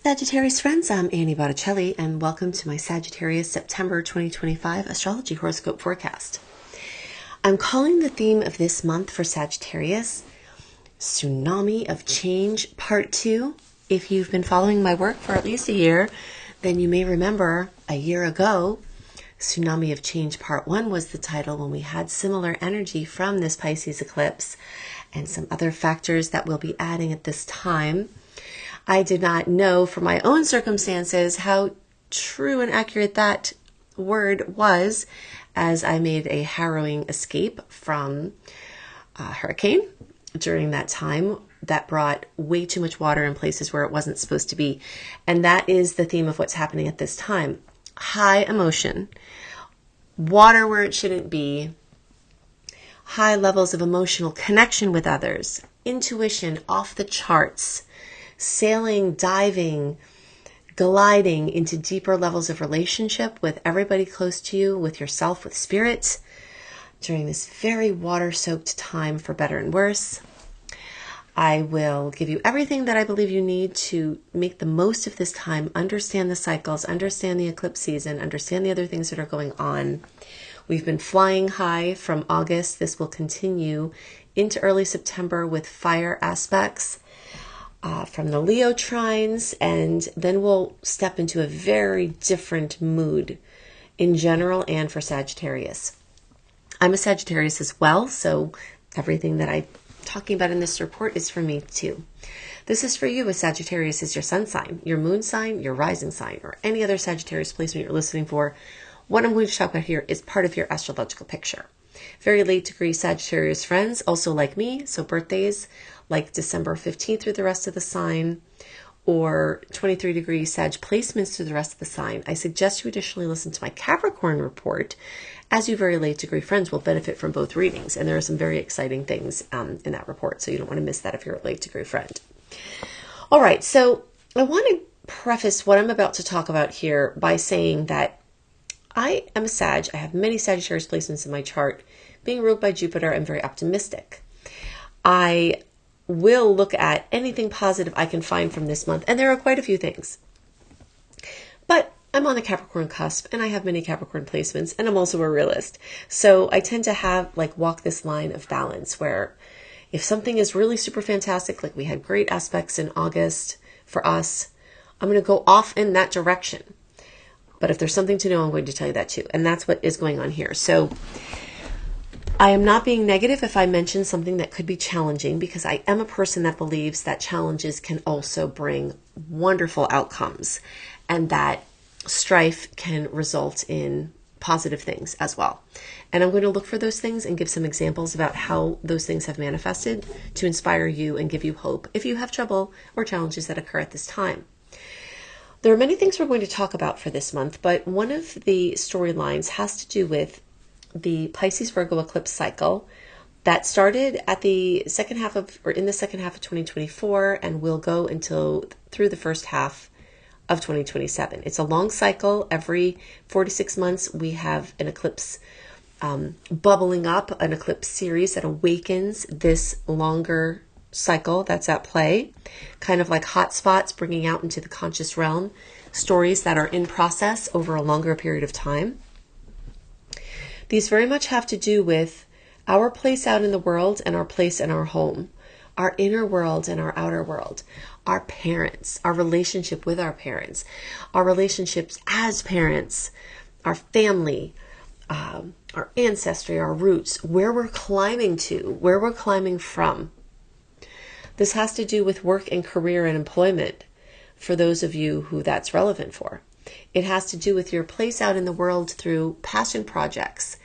Sagittarius friends, I'm Annie Botticelli, and welcome to my Sagittarius September 2025 astrology horoscope forecast. I'm calling the theme of this month for Sagittarius Tsunami of Change Part 2. If you've been following my work for at least a year, then you may remember a year ago, Tsunami of Change Part 1 was the title when we had similar energy from this Pisces eclipse and some other factors that we'll be adding at this time. I did not know from my own circumstances how true and accurate that word was, as I made a harrowing escape from a hurricane during that time that brought way too much water in places where it wasn't supposed to be. And that is the theme of what's happening at this time. High emotion, water where it shouldn't be, high levels of emotional connection with others, intuition off the charts, sailing, diving, gliding into deeper levels of relationship with everybody close to you, with yourself, with spirit, during this very water-soaked time for better and worse. I will give you everything that I believe you need to make the most of this time, understand the cycles, understand the eclipse season, understand the other things that are going on. We've been flying high from August. This will continue into early September with fire aspects from the Leo trines, and then we'll step into a very different mood in general and for Sagittarius. I'm a Sagittarius as well, so everything that I'm talking about in this report is for me too. This is for you as Sagittarius is your sun sign, your moon sign, your rising sign, or any other Sagittarius placement you're listening for. What I'm going to talk about here is part of your astrological picture. Very late degree Sagittarius friends, also like me, so birthdays like December 15th through the rest of the sign, or 23 degree Sag placements through the rest of the sign. I suggest you additionally listen to my Capricorn report, as you very late degree friends will benefit from both readings. And there are some very exciting things in that report, so you don't want to miss that if you're a late degree friend. All right, so I want to preface what I'm about to talk about here by saying that I am a Sag. I have many Sagittarius placements in my chart. Being ruled by Jupiter, I'm very optimistic. I will look at anything positive I can find from this month, and there are quite a few things. But I'm on the Capricorn cusp, and I have many Capricorn placements, and I'm also a realist. So I tend to walk this line of balance where if something is really super fantastic, like we had great aspects in August for us, I'm going to go off in that direction. But if there's something to know, I'm going to tell you that too. And that's what is going on here. So I am not being negative if I mention something that could be challenging, because I am a person that believes that challenges can also bring wonderful outcomes and that strife can result in positive things as well. And I'm going to look for those things and give some examples about how those things have manifested to inspire you and give you hope if you have trouble or challenges that occur at this time. There are many things we're going to talk about for this month, but one of the storylines has to do with the Pisces Virgo eclipse cycle that started at the second half of 2024 and will go through the first half of 2027. It's a long cycle. Every 4 to 6 months, we have an eclipse bubbling up, an eclipse series that awakens this longer cycle that's at play, kind of like hot spots bringing out into the conscious realm stories that are in process over a longer period of time. These very much have to do with our place out in the world and our place in our home, our inner world and our outer world, our parents, our relationship with our parents, our relationships as parents, our family, our ancestry, our roots, where we're climbing to, where we're climbing from. This has to do with work and career and employment for those of you who that's relevant for. It has to do with your place out in the world through passion projects,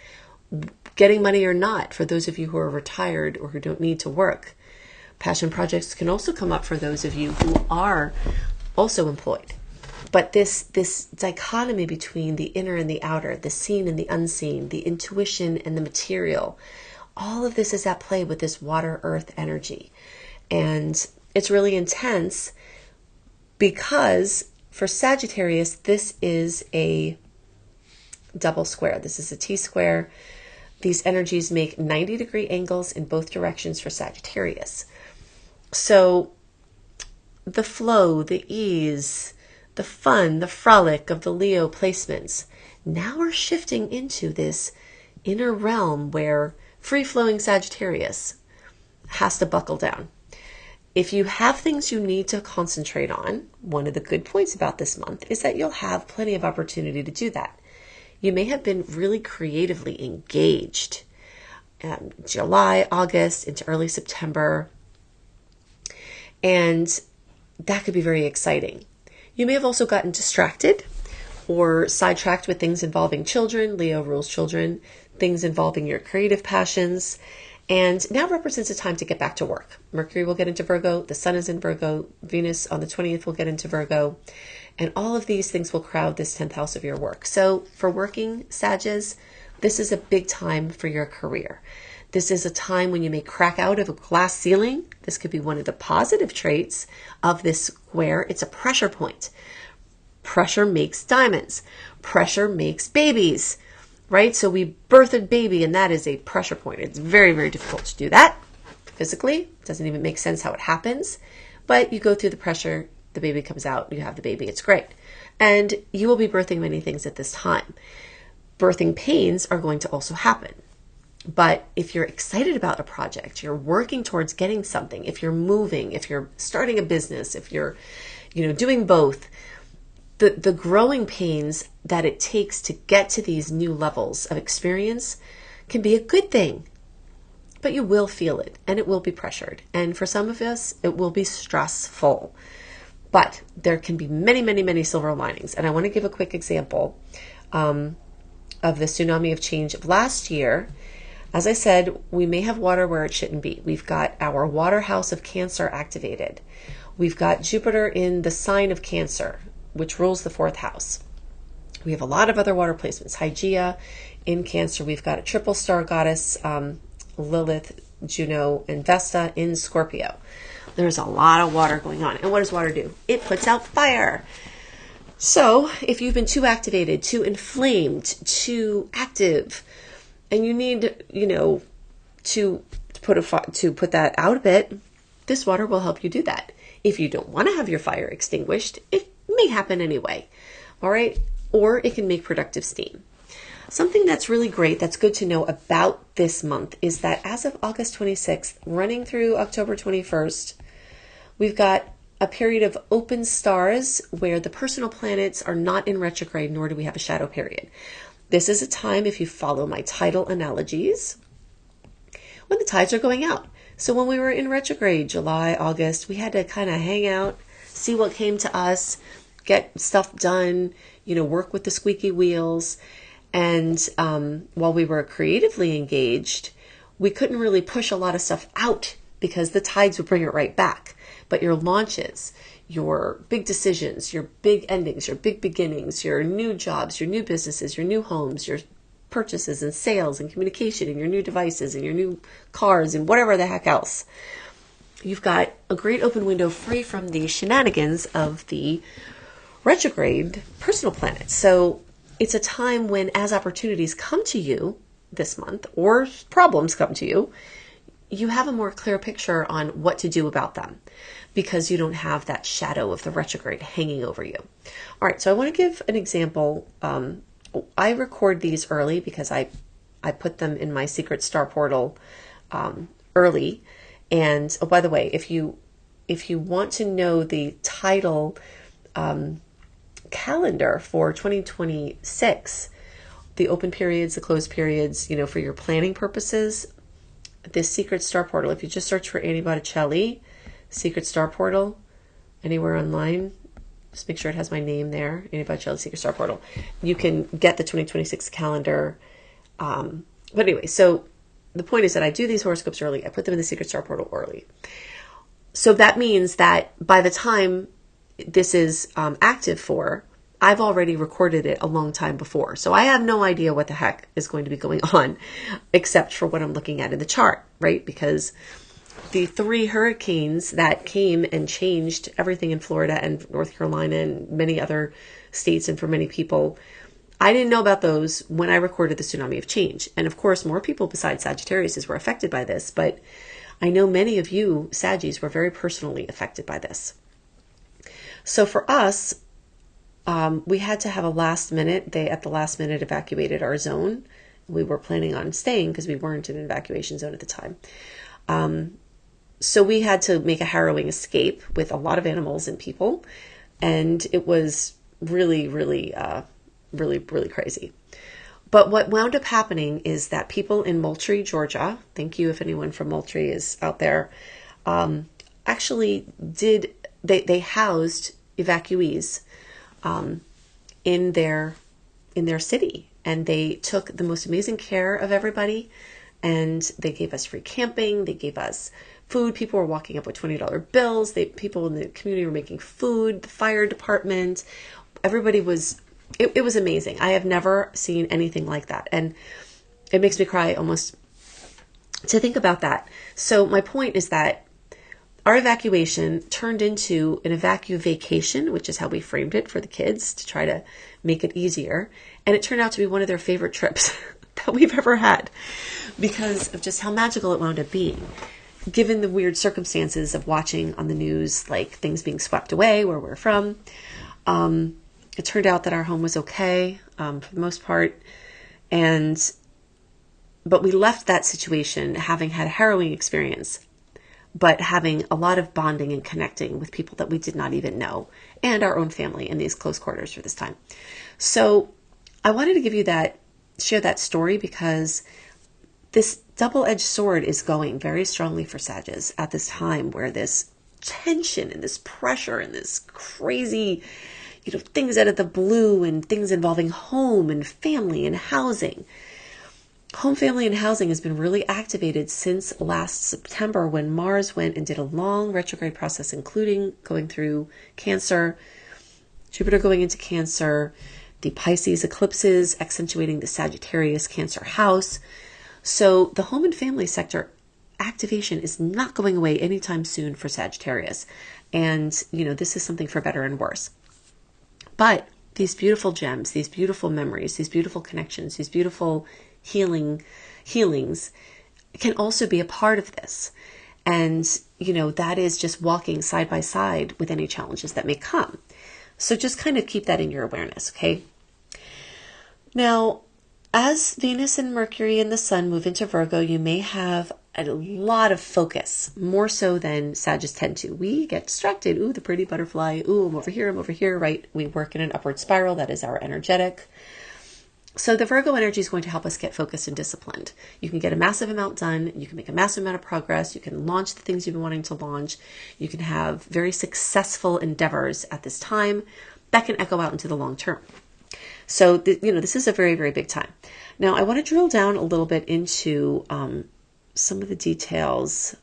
getting money or not for those of you who are retired or who don't need to work. Passion projects can also come up for those of you who are also employed. But this dichotomy between the inner and the outer, the seen and the unseen, the intuition and the material, all of this is at play with this water earth energy. And it's really intense because for Sagittarius, this is a double square. This is a T-square. These energies make 90-degree angles in both directions for Sagittarius. So the flow, the ease, the fun, the frolic of the Leo placements now are shifting into this inner realm where free-flowing Sagittarius has to buckle down. If you have things you need to concentrate on, one of the good points about this month is that you'll have plenty of opportunity to do that. You may have been really creatively engaged July, August, into early September, and that could be very exciting. You may have also gotten distracted or sidetracked with things involving children. Leo rules children, things involving your creative passions, and now represents a time to get back to work. Mercury will get into Virgo, the Sun is in Virgo, Venus on the 20th will get into Virgo, and all of these things will crowd this 10th house of your work. So for working Sagittarius, this is a big time for your career. This is a time when you may crack out of a glass ceiling. This could be one of the positive traits of this square. It's a pressure point. Pressure makes diamonds. Pressure makes babies, right? So we birth a baby, and that is a pressure point. It's very, very difficult to do that physically. It doesn't even make sense how it happens. But you go through the pressure, the baby comes out, you have the baby. It's great. And you will be birthing many things at this time. Birthing pains are going to also happen. But if you're excited about a project, you're working towards getting something, if you're moving, if you're starting a business, if you're, doing both, the growing pains that it takes to get to these new levels of experience can be a good thing. But you will feel it, and it will be pressured. And for some of us, it will be stressful. But there can be many, many, many silver linings. And I want to give a quick example of the tsunami of change of last year. As I said, we may have water where it shouldn't be. We've got our water house of Cancer activated. We've got Jupiter in the sign of Cancer, which rules the 4th house. We have a lot of other water placements. Hygeia in Cancer. We've got a triple star goddess, Lilith, Juno, and Vesta in Scorpio. There's a lot of water going on. And what does water do? It puts out fire. So if you've been too activated, too inflamed, too active, and you need, to put that out a bit, this water will help you do that. If you don't want to have your fire extinguished, it may happen anyway. All right. Or it can make productive steam. Something that's really great, that's good to know about this month is that as of August 26th, running through October 21st, we've got a period of open stars where the personal planets are not in retrograde, nor do we have a shadow period. This is a time, if you follow my tidal analogies, when the tides are going out. So when we were in retrograde, July, August, we had to kind of hang out, see what came to us, get stuff done, work with the squeaky wheels. And while we were creatively engaged, we couldn't really push a lot of stuff out because the tides would bring it right back. But your launches, your big decisions, your big endings, your big beginnings, your new jobs, your new businesses, your new homes, your purchases and sales and communication and your new devices and your new cars and whatever the heck else. You've got a great open window free from the shenanigans of the retrograde personal planets. So it's a time when, as opportunities come to you this month or problems come to you, you have a more clear picture on what to do about them because you don't have that shadow of the retrograde hanging over you. All right, so I want to give an example. I record these early because I put them in my secret star portal early. And oh, by the way, if you want to know the title calendar for 2026, the open periods, the closed periods, for your planning purposes, this secret star portal, if you just search for Annie Botticelli, secret star portal, anywhere online, just make sure it has my name there, Annie Botticelli, secret star portal. You can get the 2026 calendar. But anyway, so the point is that I do these horoscopes early. I put them in the secret star portal early. So that means that by the time this is active for, I've already recorded it a long time before. So I have no idea what the heck is going to be going on except for what I'm looking at in the chart, right? Because the 3 hurricanes that came and changed everything in Florida and North Carolina and many other states, and for many people, I didn't know about those when I recorded the tsunami of change. And of course, more people besides Sagittarius were affected by this, but I know many of you, Saggies, were very personally affected by this. So for us, we had to have a last minute, they at the last minute evacuated our zone. We were planning on staying because we weren't in an evacuation zone at the time. So we had to make a harrowing escape with a lot of animals and people. And it was really, really, really crazy. But what wound up happening is that people in Moultrie, Georgia, thank you if anyone from Moultrie is out there, actually they housed evacuees in their city, and they took the most amazing care of everybody, and they gave us free camping, they gave us food. People were walking up with $20 bills. People in the community were making food, the fire department, everybody was, it was amazing. I have never seen anything like that, and it makes me cry almost to think about that. So my point is that our evacuation turned into an vacation, which is how we framed it for the kids to try to make it easier. And it turned out to be one of their favorite trips that we've ever had because of just how magical it wound up being. Given the weird circumstances of watching on the news, like things being swept away where we're from, it turned out that our home was okay for the most part. But we left that situation having had a harrowing experience, but having a lot of bonding and connecting with people that we did not even know, and our own family in these close quarters for this time. So I wanted to give you share that story because this double-edged sword is going very strongly for Sagittarius at this time where this tension and this pressure and this crazy, things out of the blue and things involving home and family and housing. Home, family, and housing has been really activated since last September when Mars went and did a long retrograde process, including going through Cancer, Jupiter going into Cancer, the Pisces eclipses accentuating the Sagittarius Cancer house. So the home and family sector activation is not going away anytime soon for Sagittarius. And, this is something for better and worse. But these beautiful gems, these beautiful memories, these beautiful connections, these beautiful healings can also be a part of this. And, that is just walking side by side with any challenges that may come. So just kind of keep that in your awareness, okay? Now, as Venus and Mercury and the Sun move into Virgo, you may have a lot of focus, more so than Sagittarius tend to. We get distracted. Ooh, the pretty butterfly. Ooh, I'm over here, right? We work in an upward spiral. That is our energetic. So the Virgo energy is going to help us get focused and disciplined. You can get a massive amount done. You can make a massive amount of progress. You can launch the things you've been wanting to launch. You can have very successful endeavors at this time that can echo out into the long term. So, this is a very, very big time. Now, I want to drill down a little bit into some of the details.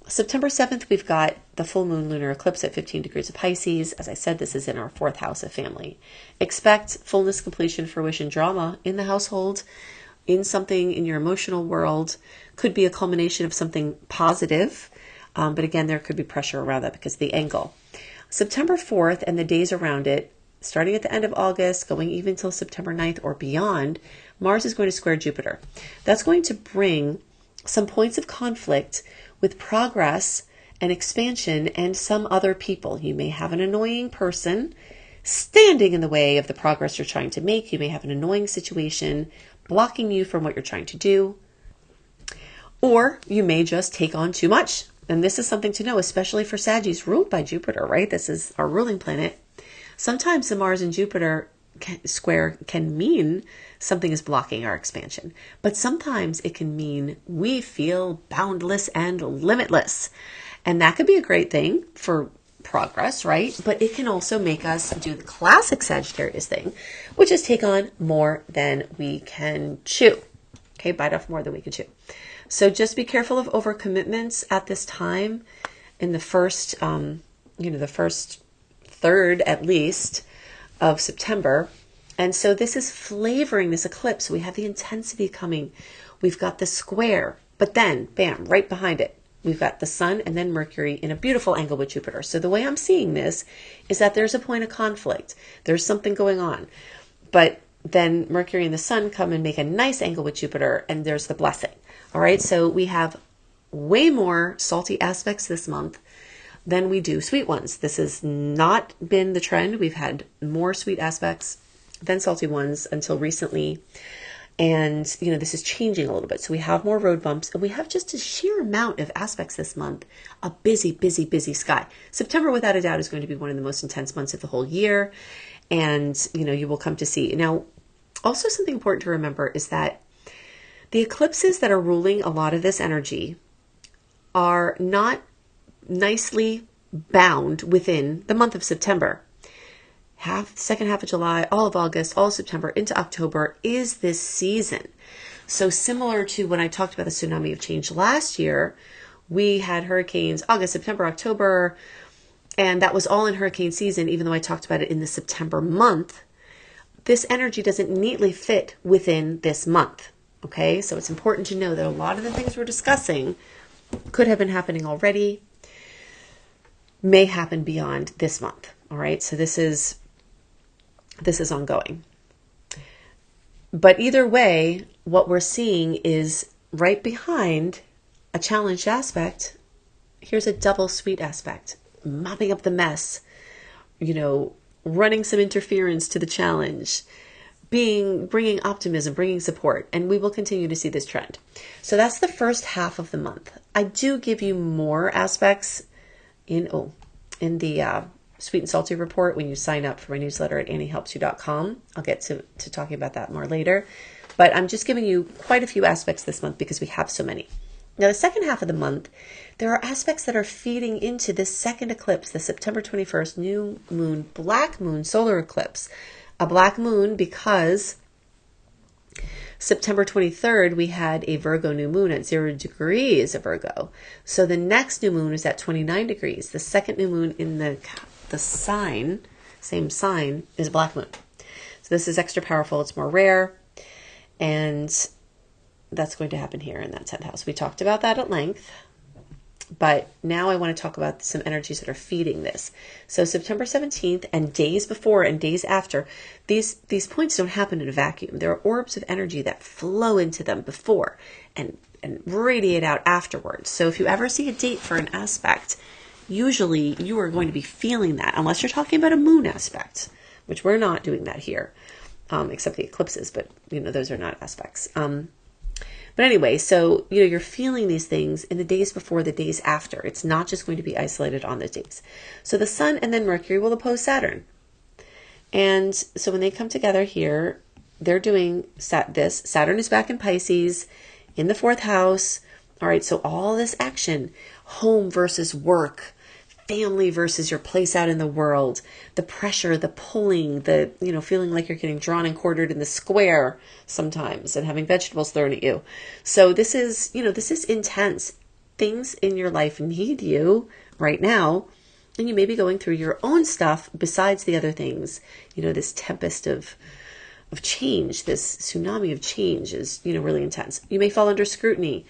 September 7th, we've got the full moon lunar eclipse at 15 degrees of Pisces. As I said, this is in our 4th house of family. Expect fullness, completion, fruition, drama in the household, in something in your emotional world. Could be a culmination of something positive. But again, there could be pressure around that because of the angle. September 4th and the days around it, starting at the end of August, going even till September 9th or beyond, Mars is going to square Jupiter. That's going to bring some points of conflict with progress and expansion and some other people. You may have an annoying person standing in the way of the progress you're trying to make. You may have an annoying situation blocking you from what you're trying to do. Or you may just take on too much. And this is something to know, especially for Sagittarius ruled by Jupiter, right? This is our ruling planet. Sometimes the Mars and Jupiter square can mean something is blocking our expansion, but sometimes it can mean we feel boundless and limitless. And that could be a great thing for progress, right? But it can also make us do the classic Sagittarius thing, which is take on more than we can chew. Okay, bite off more than we can chew. So just be careful of overcommitments at this time in the first, the first third at least of September. And so this is flavoring this eclipse. We have the intensity coming. We've got the square, but then bam, right behind it, we've got the Sun and then Mercury in a beautiful angle with Jupiter. So the way I'm seeing this is that there's a point of conflict. There's something going on, but then Mercury and the Sun come and make a nice angle with Jupiter, and there's the blessing. All right. So we have way more salty aspects this month then we do sweet ones. This has not been the trend. We've had more sweet aspects than salty ones until recently. And, this is changing a little bit. So we have more road bumps, and we have just a sheer amount of aspects this month. A busy, busy, busy sky. September, without a doubt, is going to be one of the most intense months of the whole year. And, you will come to see. Now, also something important to remember is that the eclipses that are ruling a lot of this energy are not nicely bound within the month of September. Second half of July, all of August, all of September into October is this season. So similar to when I talked about the tsunami of change last year, we had hurricanes August, September, October, and that was all in hurricane season, even though I talked about it in the September month. This energy doesn't neatly fit within this month. Okay, so it's important to know that a lot of the things we're discussing could have been happening already, may happen beyond this month. All right, so this is ongoing. But either way, what we're seeing is right behind a challenged aspect, here's a double sweet aspect, mopping up the mess, running some interference to the challenge, bringing optimism, bringing support, and we will continue to see this trend. So that's the first half of the month. I do give you more aspects in the Sweet and Salty report when you sign up for my newsletter at anniehelpsyou.com. I'll get to talking about that more later. But I'm just giving you quite a few aspects this month because we have so many. Now, the second half of the month, there are aspects that are feeding into this second eclipse, the September 21st new moon, black moon solar eclipse. A black moon because September 23rd, we had a Virgo new moon at 0 degrees of Virgo. So the next new moon is at 29 degrees. The second new moon in the sign, same sign, is a black moon. So this is extra powerful. It's more rare. And that's going to happen here in that 10th house. We talked about that at length. But now I want to talk about some energies that are feeding this. So September 17th and days before and days after, these points don't happen in a vacuum. There are orbs of energy that flow into them before and radiate out afterwards. So if you ever see a date for an aspect, usually you are going to be feeling that, unless you're talking about a moon aspect, which we're not doing that here, except the eclipses, but those are not aspects. But anyway, so, you're feeling these things in the days before, the days after. It's not just going to be isolated on those days. So the Sun and then Mercury will oppose Saturn. And so when they come together here, they're doing this. Saturn is back in Pisces in the 4th house. All right, so all this action, home versus work, family versus your place out in the world, the pressure, the pulling, the, feeling like you're getting drawn and quartered in the square sometimes and having vegetables thrown at you. So this is intense. Things in your life need you right now. And you may be going through your own stuff besides the other things. This tempest of change, this tsunami of change is, really intense. You may fall under scrutiny.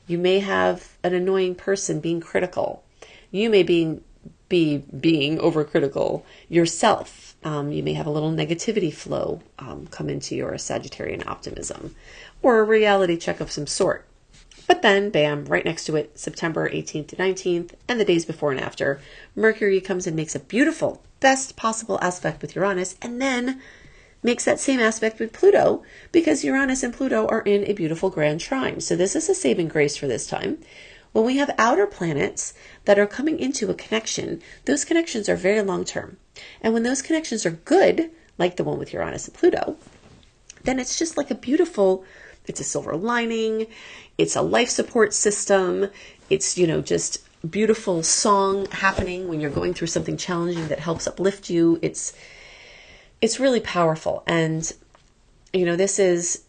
You may have an annoying person being critical. You may be being overcritical yourself. You may have a little negativity flow come into your Sagittarian optimism or a reality check of some sort. But then, bam, right next to it, September 18th to 19th, and the days before and after, Mercury comes and makes a beautiful, best possible aspect with Uranus, and then makes that same aspect with Pluto, because Uranus and Pluto are in a beautiful grand trine. So this is a saving grace for this time. When we have outer planets that are coming into a connection, those connections are very long term. And when those connections are good, like the one with Uranus and Pluto, then it's just like it's a silver lining, it's a life support system, it's, just beautiful song happening when you're going through something challenging that helps uplift you. It's really powerful. And, this is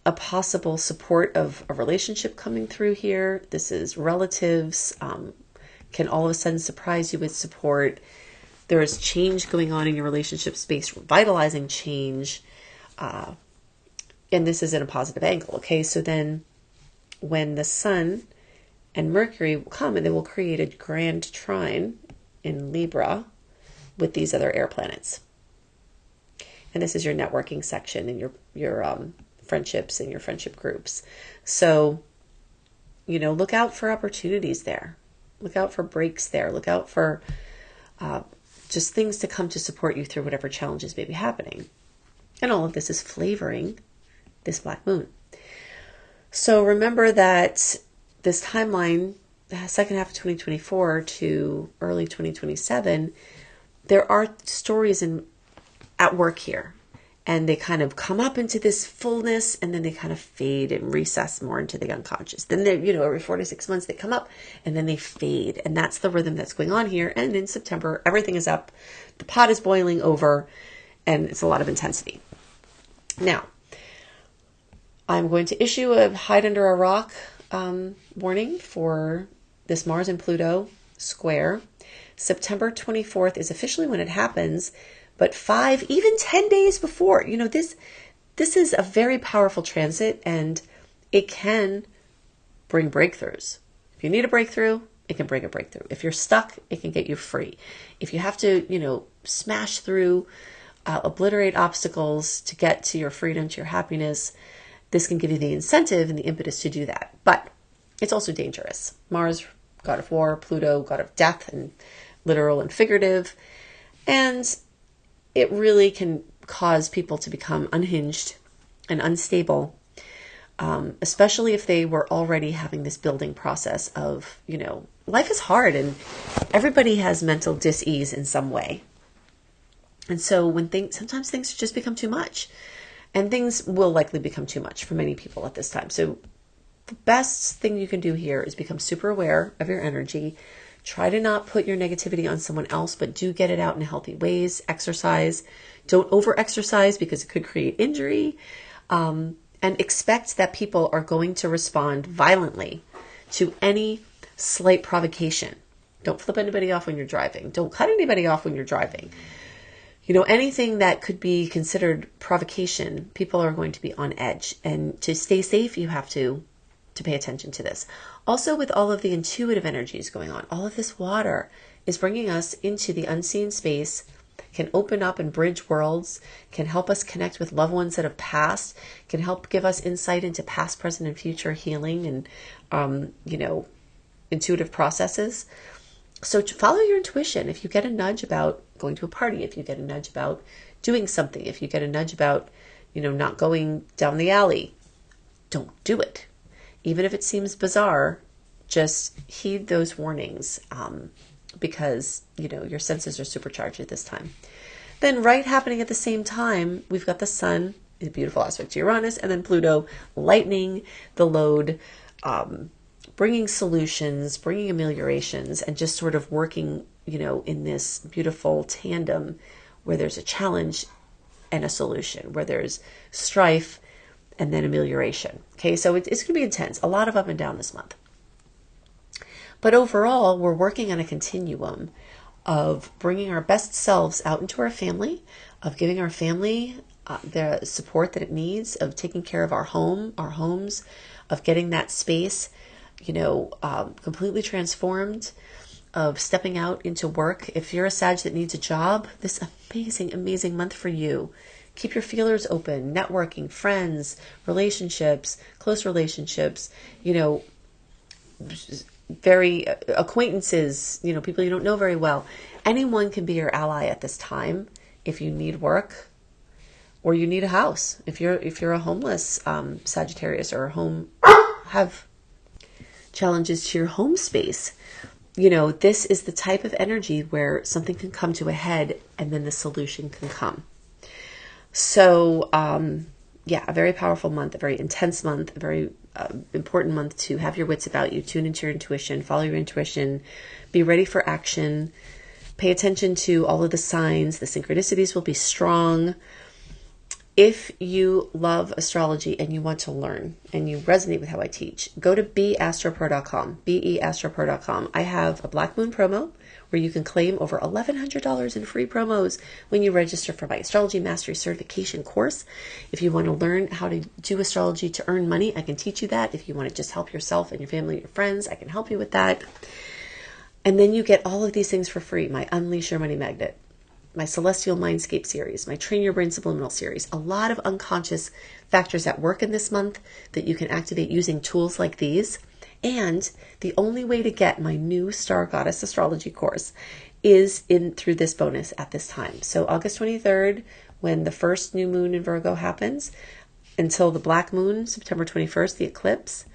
a possible support of a relationship coming through here. This is relatives, can all of a sudden surprise you with support. There is change going on in your relationship space, revitalizing change. And this is in a positive angle. Okay. So then when the Sun and Mercury will come and they will create a grand trine in Libra with these other air planets. And this is your networking section and your friendships and your friendship groups. So, look out for opportunities there. Look out for breaks there. Look out for just things to come to support you through whatever challenges may be happening. And all of this is flavoring this black moon. So remember that this timeline, the second half of 2024 to early 2027, there are stories at work here. And they kind of come up into this fullness, and then they kind of fade and recess more into the unconscious. Then they, every 4 to 6 months they come up, and then they fade. And that's the rhythm that's going on here. And in September, everything is up. The pot is boiling over, and it's a lot of intensity. Now, I'm going to issue a hide under a rock warning for this Mars and Pluto square. September 24th is officially when it happens. But 5, even 10 days before, this is a very powerful transit, and it can bring breakthroughs. If you need a breakthrough, it can bring a breakthrough. If you're stuck, it can get you free. If you have to, smash through, obliterate obstacles to get to your freedom, to your happiness, this can give you the incentive and the impetus to do that. But it's also dangerous. Mars, god of war, Pluto, god of death, and literal and figurative. And it really can cause people to become unhinged and unstable, especially if they were already having this building process of, life is hard and everybody has mental dis-ease in some way. And so sometimes things just become too much, and things will likely become too much for many people at this time. So the best thing you can do here is become super aware of your energy. Try to not put your negativity on someone else, but do get it out in healthy ways. Exercise. Don't over-exercise because it could create injury. And expect that people are going to respond violently to any slight provocation. Don't flip anybody off when you're driving. Don't cut anybody off when you're driving. Anything that could be considered provocation, people are going to be on edge. And to stay safe, you have to pay attention to this. Also, with all of the intuitive energies going on, all of this water is bringing us into the unseen space, can open up and bridge worlds, can help us connect with loved ones that have passed, can help give us insight into past, present, and future healing and, intuitive processes. So follow your intuition. If you get a nudge about going to a party, if you get a nudge about doing something, if you get a nudge about, not going down the alley, don't do it. Even if it seems bizarre, just heed those warnings because, your senses are supercharged at this time. Then right happening at the same time, we've got the sun, a beautiful aspect to Uranus, and then Pluto lightening the load, bringing solutions, bringing ameliorations, and just sort of working, in this beautiful tandem where there's a challenge and a solution, where there's strife and then amelioration. Okay, so it's going to be intense, a lot of up and down this month. But overall, we're working on a continuum of bringing our best selves out into our family, of giving our family the support that it needs, of taking care of our homes, of getting that space, completely transformed, of stepping out into work. If you're a Sag that needs a job, this amazing, amazing month for you. Keep your feelers open, networking, friends, relationships, close relationships, very acquaintances, people you don't know very well. Anyone can be your ally at this time if you need work or you need a house. If you're a homeless Sagittarius or have challenges to your home space, this is the type of energy where something can come to a head and then the solution can come. So, a very powerful month, a very intense month, a very important month to have your wits about you, tune into your intuition, follow your intuition, be ready for action, pay attention to all of the signs, the synchronicities will be strong. If you love astrology and you want to learn and you resonate with how I teach, go to beastropro.com, beastropro.com. I have a Black Moon promo where you can claim over $1,100 in free promos when you register for my Astrology Mastery Certification course. If you want to learn how to do astrology to earn money, I can teach you that. If you want to just help yourself and your family and your friends, I can help you with that. And then you get all of these things for free. My Unleash Your Money Magnet, my Celestial Mindscape series, my Train Your Brain Subliminal series, a lot of unconscious factors at work in this month that you can activate using tools like these. And the only way to get my new Star Goddess Astrology course is through this bonus at this time. So August 23rd, when the first new moon in Virgo happens, until the black moon, September 21st, the eclipse,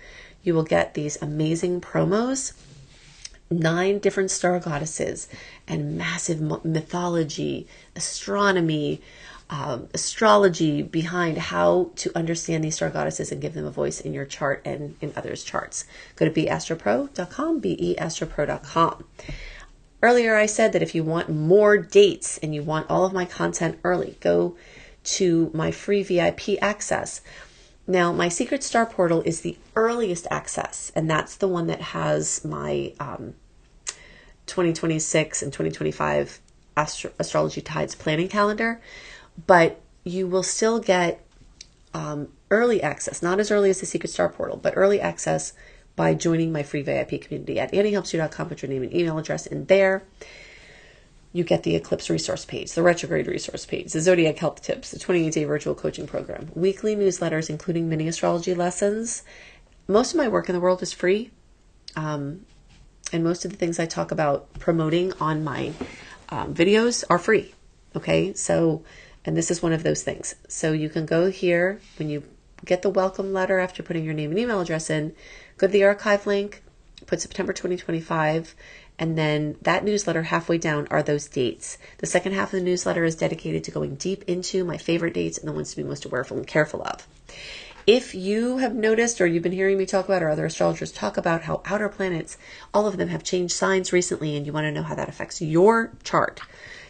you will get these amazing promos, 9 different star goddesses and massive mythology, astronomy, astrology behind how to understand these star goddesses and give them a voice in your chart and in others' charts. Go to beastropro.com, beastropro.com. Earlier I said that if you want more dates and you want all of my content early, go to my free VIP access. Now, my Secret Star Portal is the earliest access, and that's the one that has my 2026 and 2025 Astrology Tides planning calendar. But you will still get early access, not as early as the Secret Star Portal, but early access by joining my free VIP community at anniehelpsyou.com. Put your name and email address in there. You get the eclipse resource page, the retrograde resource page, the zodiac health tips, the 28-day virtual coaching program, weekly newsletters, including mini astrology lessons. Most of my work in the world is free. And most of the things I talk about promoting on my videos are free. Okay. So, and this is one of those things. So you can go here when you get the welcome letter after putting your name and email address in, go to the archive link, put September 2025, and then that newsletter halfway down are those dates. The second half of the newsletter is dedicated to going deep into my favorite dates and the ones to be most aware of and careful of. If you have noticed, or you've been hearing me talk about, or other astrologers talk about how outer planets, all of them have changed signs recently, and you want to know how that affects your chart,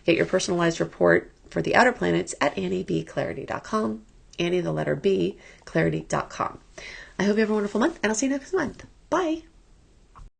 get your personalized report for the outer planets at anniebclarity.com. Annie, the letter B, clarity.com. I hope you have a wonderful month, and I'll see you next month. Bye.